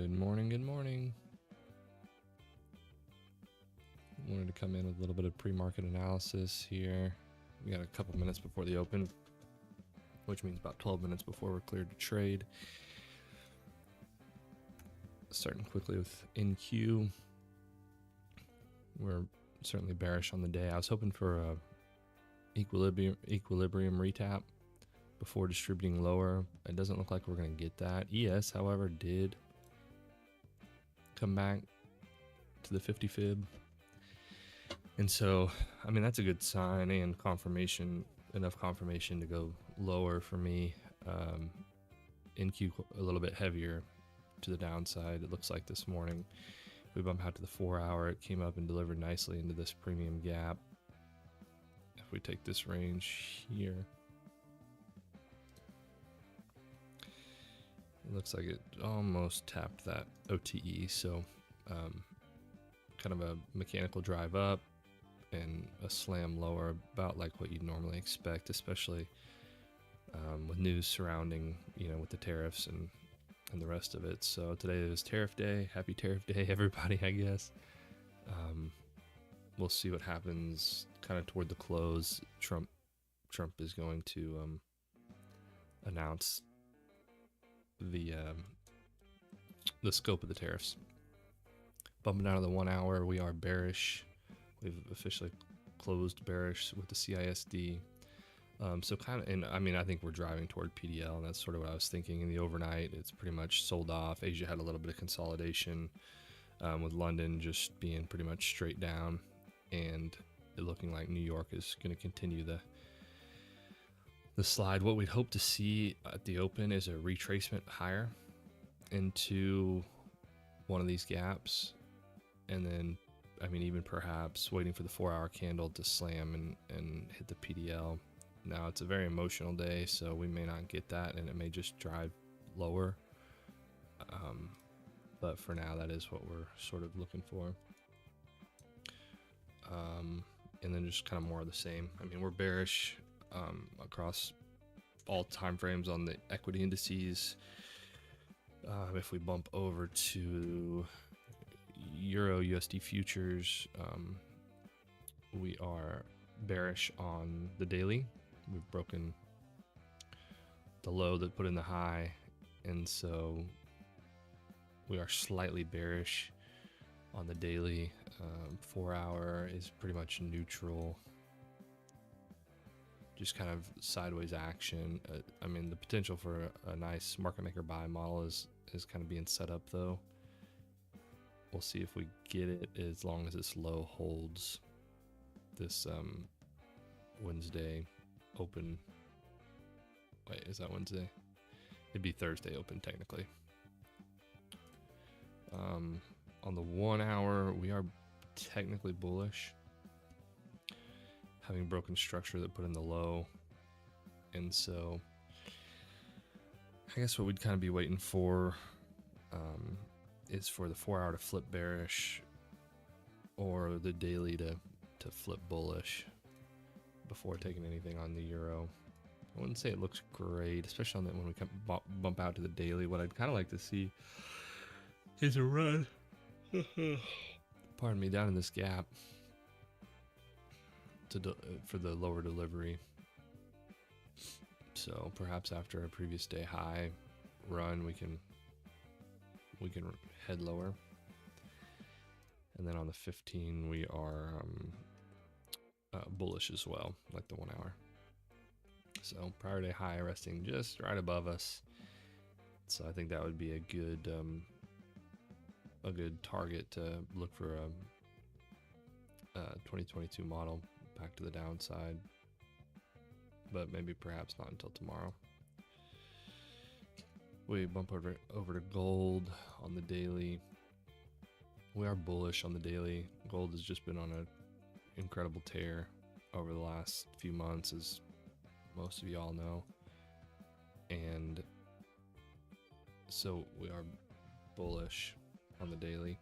Good morning, good morning. Wanted to come in with a little bit of pre-market analysis here. We got a couple minutes before the open, which means about 12 minutes before we're cleared to trade. Starting quickly with NQ. We're certainly bearish on the day. I was hoping for a equilibrium retap before distributing lower. It doesn't look like we're going to get that. ES, however, did come back to the 50 fib. And so, I mean, that's a good sign and confirmation, enough confirmation to go lower for me. NQ a little bit heavier to the downside, it looks like this morning. We bump out to the 4 hour, it came up and delivered nicely into this premium gap. If we take this range here, it looks like it almost tapped that OTE, so kind of a mechanical drive up and a slam lower, about like what you'd normally expect, especially with news surrounding, with the tariffs and the rest of it. So today is tariff day. Happy tariff day, everybody, I guess. We'll see what happens kind of toward the close. Trump is going to announce the scope of the tariffs. Bumping out of the 1 hour, we are bearish. We've officially closed bearish with the CISD. So kind of, and I mean, I think we're driving toward PDL, and that's sort of what I was thinking. In the overnight, it's pretty much sold off. Asia had a little bit of consolidation, with London just being pretty much straight down, and it looking like New York is going to continue the slide. What we'd hope to see at the open is a retracement higher into one of these gaps, and then, I mean, even perhaps waiting for the 4 hour candle to slam and hit the PDL. Now, it's a very emotional day, so we may not get that, and it may just drive lower. But for now, that is what we're sort of looking for. And then just kind of more of the same. I mean, we're bearish across all time frames on the equity indices. If we bump over to Euro USD futures, we are bearish on the daily. We've broken the low that put in the high, and so we are slightly bearish on the daily. 4 hour is pretty much neutral, just kind of sideways action. I mean, the potential for a nice market maker buy model is kind of being set up, though. We'll see if we get it, as long as this low holds this Wednesday open. Wait, is that Wednesday? It'd be Thursday open technically. On the 1 hour, we are technically bullish, having broken structure that put in the low, and so I guess what we'd kind of be waiting for is for the 4 hour to flip bearish, or the daily to flip bullish before taking anything on the euro. I wouldn't say it looks great, especially on that when we come bump out to the daily. What I'd kind of like to see is a run, pardon me, down in this gap for the lower delivery. So perhaps after a previous day high run, we can head lower. And then on the 15, we are bullish as well, like the 1 hour. So prior day high resting just right above us. So I think that would be a good target to look for a 2022 model back to the downside, but maybe perhaps not until tomorrow. We bump over to gold on the daily. We are bullish on the daily. Gold has just been on an incredible tear over the last few months, as most of you all know, and so we are bullish on the daily.